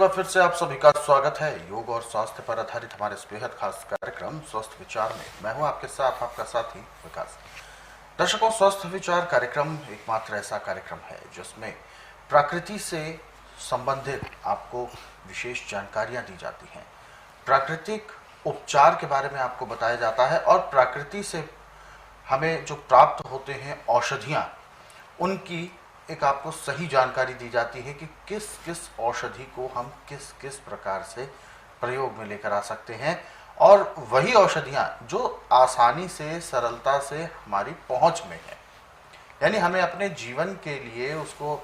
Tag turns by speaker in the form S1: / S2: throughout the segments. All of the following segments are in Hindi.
S1: बार फिर से आप सभी का स्वागत है योग और स्वास्थ्य पर आधारित हमारे इस बेहद खास कार्यक्रम स्वस्थ विचार में। मैं हूं आपके साथ आपका साथी विकास। दर्शकों, स्वस्थ विचार कार्यक्रम एकमात्र ऐसा कार्यक्रम है जिसमें प्रकृति से संबंधित आपको विशेष जानकारियां दी जाती हैं, प्राकृतिक उपचार के बारे में आपको बताया जाता है और प्रकृति से हमें जो प्राप्त होते हैं औषधियां, उनकी एक आपको सही जानकारी दी जाती है कि किस किस औषधि को हम किस किस प्रकार से प्रयोग में लेकर आ सकते हैं और वही औषधियां जो आसानी से सरलता से हमारी पहुंच में है। यानी हमें अपने जीवन के लिए उसको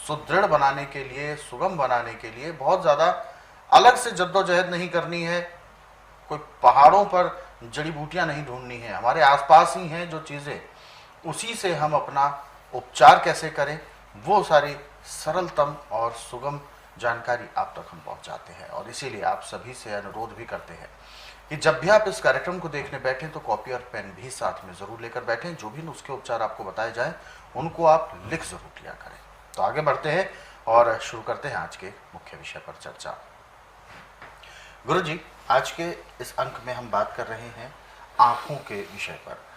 S1: सुदृढ़ बनाने के लिए, सुगम बनाने के लिए बहुत ज़्यादा अलग से जद्दोजहद नहीं करनी है, कोई पहाड़ों पर जड़ी बूटियां नहीं ढूंढनी है। हमारे आसपास ही हैं जो चीज़ें, उसी से हम अपना उपचार कैसे करें वो सारी सरलतम और सुगम जानकारी आप तक हम पहुंचाते हैं। और इसीलिए आप सभी से अनुरोध भी करते हैं कि जब भी आप इस कार्यक्रम को देखने बैठें तो कॉपी और पेन भी साथ में ज़रूर लेकर बैठें। जो भी नुस्खे उपचार आपको बताए जाएं उनको आप लिख ज़रूर लिया करें। तो आगे बढ़ते हैं और शुरू करते हैं आज के मुख्य विषय पर चर्चा। गुरुजी, आज के इस अंक में हम बात कर रहे हैं आँखों के विषय पर।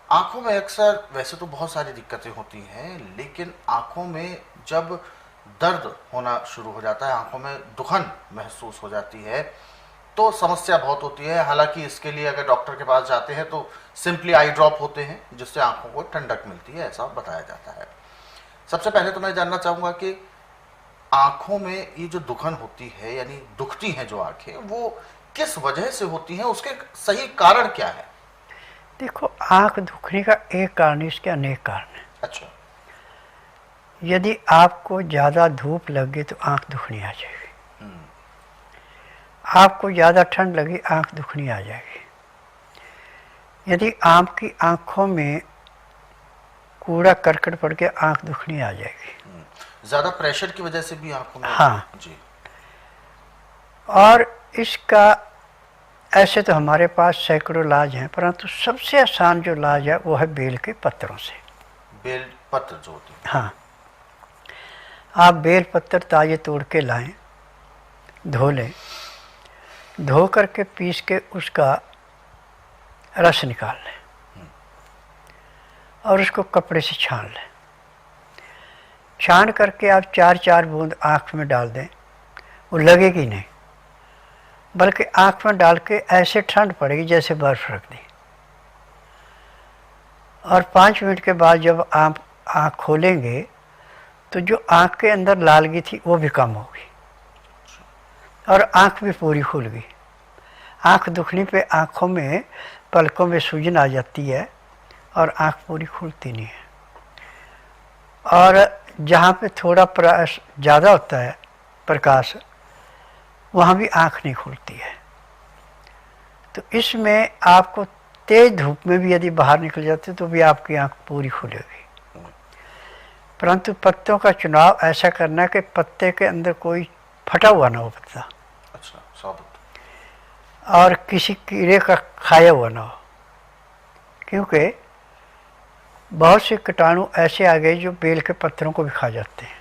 S1: आँखों में अक्सर वैसे तो बहुत सारी दिक्कतें होती हैं, लेकिन आँखों में जब दर्द होना शुरू हो जाता है, आँखों में दुखन महसूस हो जाती है, तो समस्या बहुत होती है। हालांकि इसके लिए अगर डॉक्टर के पास जाते हैं तो सिंपली आई ड्रॉप होते हैं जिससे आँखों को ठंडक मिलती है, ऐसा बताया जाता है। सबसे पहले तो मैं जानना चाहूँगा कि आँखों में ये जो दुखन होती है, यानी दुखती हैं जो आँखें, वो किस वजह से होती हैं, उसके सही कारण क्या है?
S2: देखो, आँख दुखने का एक कारण, इसके अनेक कारण है।
S1: अच्छा।
S2: यदि आपको ज़्यादा धूप लगे तो आँख दुखनी आ जाएगी, आपको ज़्यादा ठंड लगी आँख दुखनी आ जाएगी। यदि आपकी आँखों में कूड़ा करकट पड़ के आँख दुखनी आ जाएगी।
S1: ज़्यादा प्रेशर की वजह से भी आँखों में?
S2: हाँ
S1: जी।
S2: और इसका ऐसे तो हमारे पास सैकड़ों इलाज हैं, परंतु सबसे आसान जो इलाज है वो है बेल के पत्तरों से।
S1: बेल पत्र जो होती है?
S2: हाँ, आप बेल पत्तर ताजे तोड़ के लाएं, धो लें, धो करके पीस के उसका रस निकाल लें और उसको कपड़े से छान लें। छान करके आप 4-4 बूंद आँख में डाल दें, वो लगेगी नहीं, बल्कि आँख में डाल के ऐसे ठंड पड़ेगी जैसे बर्फ़ रख दी। और 5 मिनट के बाद जब आप आँख खोलेंगे तो जो आँख के अंदर लालगी थी वो भी कम होगी और आँख भी पूरी खुल गई। आँख दुखने पे आँखों में पलकों में सूजन आ जाती है और आँख पूरी खुलती नहीं है। और जहाँ पे थोड़ा ज़्यादा होता है प्रकाश, वहाँ भी आँख नहीं खुलती है। तो इसमें आपको तेज धूप में भी यदि बाहर निकल जाते तो भी आपकी आँख पूरी खुलेगी। परंतु पत्तों का चुनाव ऐसा करना है कि पत्ते के अंदर कोई फटा हुआ ना हो पत्ता।
S1: अच्छा, साबुत।
S2: और किसी कीड़े का खाया हुआ ना हो, क्योंकि बहुत से कीटाणु ऐसे आ गए जो बेल के पत्तरों को भी खा जाते हैं।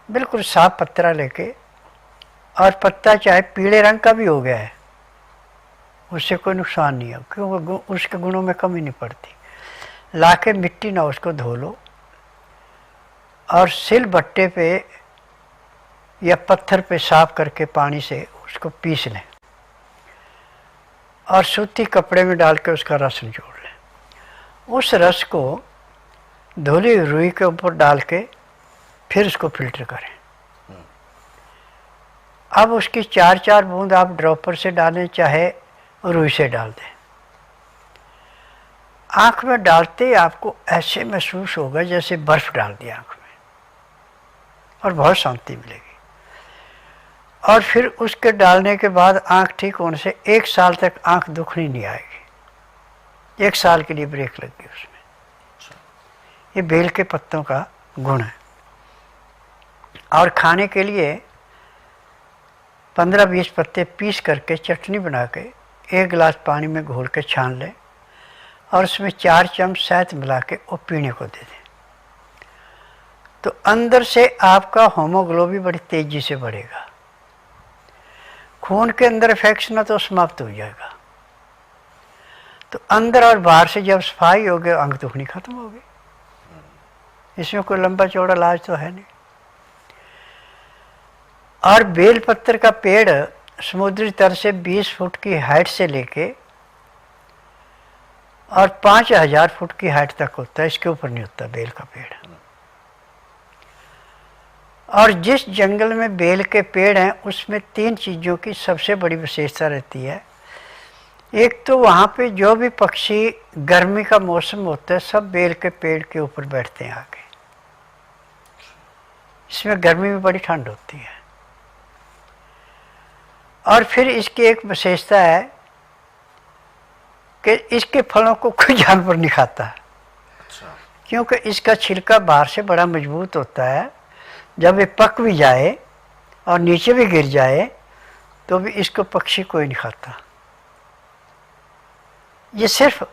S2: बिल्कुल साफ पत्रा लेके, और पत्ता चाहे पीले रंग का भी हो गया है उससे कोई नुकसान नहीं है, क्योंकि उसके गुणों में कमी नहीं पड़ती। लाके मिट्टी ना उसको धो लो और सिल बट्टे पे या पत्थर पे साफ करके पानी से उसको पीस लें और सूती कपड़े में डाल के उसका रस निचोड़ लें। उस रस को धुली रुई के ऊपर डाल के फिर उसको फिल्टर करें। अब उसकी 4-4 बूंद आप ड्रॉपर से डालें चाहे रुई से डाल दें। आँख में डालते ही आपको ऐसे महसूस होगा जैसे बर्फ़ डाल दी आँख में, और बहुत शांति मिलेगी। और फिर उसके डालने के बाद आँख ठीक होने से 1 साल तक आँख दुखनी नहीं आएगी। 1 साल के लिए ब्रेक लग गई उसमें। ये बेल के पत्तों का गुण है। और खाने के लिए 15-20 पत्ते पीस करके चटनी बना के 1 गिलास पानी में घोल के छान लें और उसमें 4 चम्मच शहद मिला के वो पीने को दे दें। तो अंदर से आपका होमोग्लोबिन बड़ी तेजी से बढ़ेगा, खून के अंदर इन्फेक्शन तो समाप्त हो जाएगा। तो अंदर और बाहर से जब सफाई हो गई, अंग दुखनी खत्म हो गई। इसमें कोई लंबा चौड़ा इलाज तो है नहीं। और बेलपत्र का पेड़ समुद्री तल से 20 फुट की हाइट से लेके और 5000 फुट की हाइट तक होता है, इसके ऊपर नहीं होता बेल का पेड़। और जिस जंगल में बेल के पेड़ हैं उसमें 3 चीज़ों की सबसे बड़ी विशेषता रहती है। एक तो वहाँ पे जो भी पक्षी गर्मी का मौसम होता है सब बेल के पेड़ के ऊपर बैठते हैं आके। इसमें गर्मी में बड़ी ठंड होती है। और फिर इसकी एक विशेषता है कि इसके फलों को कोई जानवर नहीं खाता।
S1: अच्छा।
S2: क्योंकि इसका छिलका बाहर से बड़ा मजबूत होता है, जब ये पक भी जाए और नीचे भी गिर जाए तो भी इसको पक्षी कोई नहीं खाता। ये सिर्फ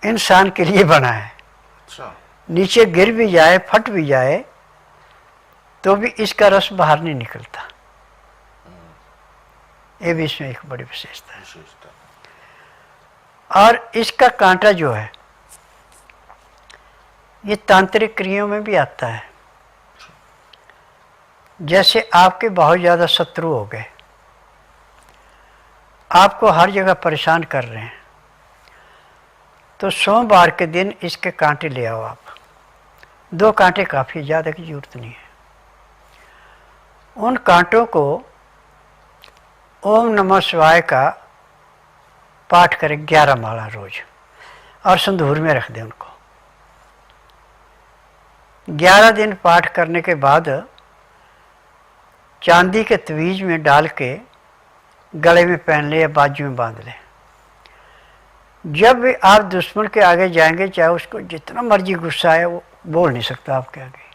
S2: इंसान के लिए बना है।
S1: अच्छा।
S2: नीचे गिर भी जाए, फट भी जाए तो भी इसका रस बाहर नहीं निकलता। ये भी इसमें एक बड़ी विशेषता है। और इसका कांटा जो है ये तांत्रिक क्रियाओं में भी आता है। जैसे आपके बहुत ज़्यादा शत्रु हो गए, आपको हर जगह परेशान कर रहे हैं, तो सोमवार के दिन इसके कांटे ले आओ आप। 2 कांटे काफ़ी, ज़्यादा की जरूरत नहीं है। उन कांटों को ओम नमः शिवाय का पाठ करें 11 माला रोज और संदूर में रख दें उनको। 11 दिन पाठ करने के बाद चांदी के तवीज में डाल के गले में पहन ले या बाजू में बांध लें। जब भी आप दुश्मन के आगे जाएंगे, चाहे उसको जितना मर्जी गुस्सा है वो बोल नहीं सकता आपके आगे।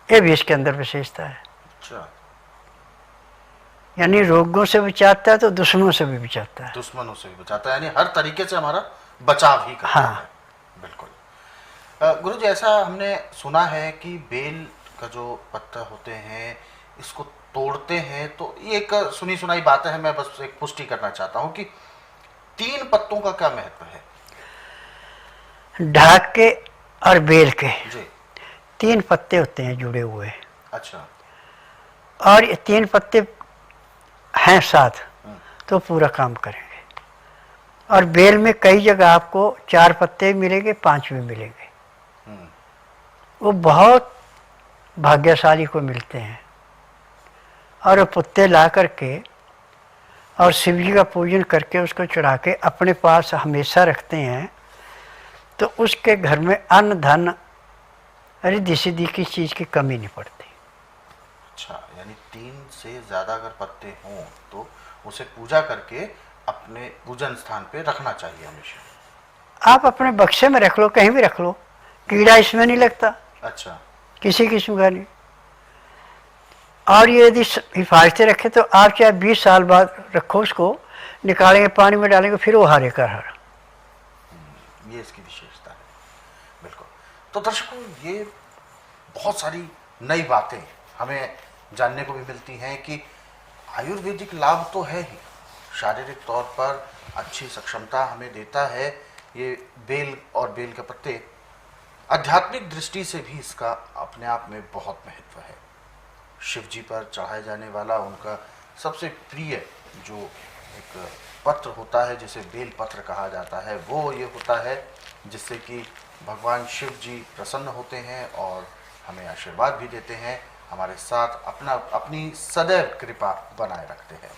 S2: ये भी इसके अंदर विशेषता है।
S1: अच्छा।
S2: यानी रोगों से बचाता है तो दुश्मनों से भी बचाता है।
S1: दुश्मनों से भी बचाता है, यानी हर तरीके से हमारा बचाव ही करता
S2: हाँ।
S1: है। बिल्कुल। गुरु जी, ऐसा हमने सुना है कि बेल का जो पत्ता होते हैं इसको तोड़ते हैं, तो ये एक सुनी सुनाई बात है, मैं बस एक पुष्टि करना चाहता हूँ कि 3 पत्तों का क्या महत्व है?
S2: ढाक के और बेल के
S1: जी।
S2: 3 पत्ते होते हैं जुड़े हुए।
S1: अच्छा।
S2: और ये 3 पत्ते हैं साथ तो पूरा काम करेंगे। और बेल में कई जगह आपको 4 पत्ते मिलेंगे, 5 भी मिलेंगे। वो बहुत भाग्यशाली को मिलते हैं। और वो पत्ते ला करके और शिव जी का पूजन करके उसको चढ़ा के अपने पास हमेशा रखते हैं, तो उसके घर में अन्न धन रिद्धि सिद्धि की चीज़ की कमी नहीं पड़ती।
S1: अच्छा, यानी 3 से ज़्यादा अगर पत्ते हों तो उसे पूजा करके अपने पूजन स्थान पे रखना चाहिए हमेशा।
S2: आप अपने बक्से में रख लो, कहीं भी रख लो, कीड़ा इसमें नहीं लगता।
S1: अच्छा।
S2: किसी किस्म का नहीं। और ये यदि हिफाजते रखें तो आप चाहे 20 साल बाद रखो, उसको निकालेंगे, पानी में डालेंगे, फिर वो हरे का हरा।
S1: ये इसकी विशेषता है। बिल्कुल। तो दर्शकों, ये बहुत सारी नई बातें हमें जानने को भी मिलती हैं कि आयुर्वेदिक लाभ तो है ही, शारीरिक तौर पर अच्छी सक्षमता हमें देता है ये बेल और बेल के पत्ते। आध्यात्मिक दृष्टि से भी इसका अपने आप में बहुत महत्व है। शिव जी पर चढ़ाए जाने वाला उनका सबसे प्रिय जो एक पत्र होता है, जिसे बेल पत्र कहा जाता है, वो ये होता है जिससे कि भगवान शिव जी प्रसन्न होते हैं और हमें आशीर्वाद भी देते हैं, हमारे साथ अपनी सदैव कृपा बनाए रखते हैं।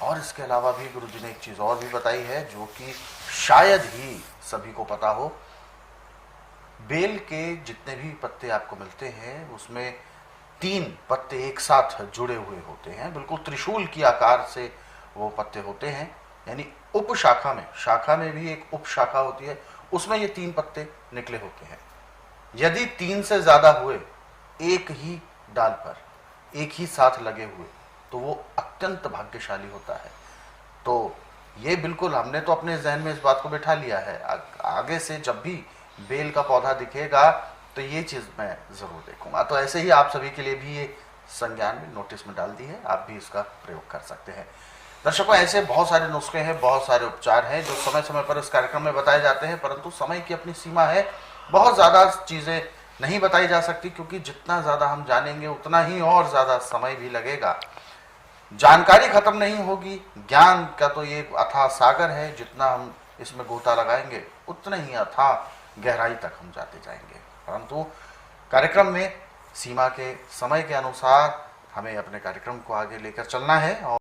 S1: और इसके अलावा भी गुरु जी ने एक चीज़ और भी बताई है जो कि शायद ही सभी को पता हो। बेल के जितने भी पत्ते आपको मिलते हैं उसमें 3 पत्ते एक साथ जुड़े हुए होते हैं, बिल्कुल त्रिशूल की आकार से वो पत्ते होते हैं। यानी उपशाखा में, शाखा में भी एक उपशाखा होती है, उसमें ये 3 पत्ते निकले होते हैं। यदि 3 से ज़्यादा हुए एक ही डाल पर, एक ही साथ लगे हुए, तो वो अत्यंत भाग्यशाली होता है। तो ये बिल्कुल हमने तो अपने जहन में इस बात को बैठा लिया है। आगे से जब भी बेल का पौधा दिखेगा तो ये चीज मैं जरूर देखूंगा। तो ऐसे ही आप सभी के लिए भी ये संज्ञान में नोटिस में डाल दी है, आप भी इसका प्रयोग कर सकते हैं। दर्शकों, ऐसे बहुत सारे नुस्खे हैं, बहुत सारे उपचार हैं जो समय समय पर इस कार्यक्रम में बताए जाते हैं, परंतु समय की अपनी सीमा है। बहुत ज़्यादा चीज़ें नहीं बताई जा सकती, क्योंकि जितना ज़्यादा हम जानेंगे उतना ही और ज़्यादा समय भी लगेगा। जानकारी खत्म नहीं होगी। ज्ञान का तो ये अथाह सागर है, जितना हम इसमें गोता लगाएंगे उतना ही अथाह गहराई तक हम जाते जाएंगे। परंतु कार्यक्रम में सीमा के समय के अनुसार हमें अपने कार्यक्रम को आगे लेकर चलना है। और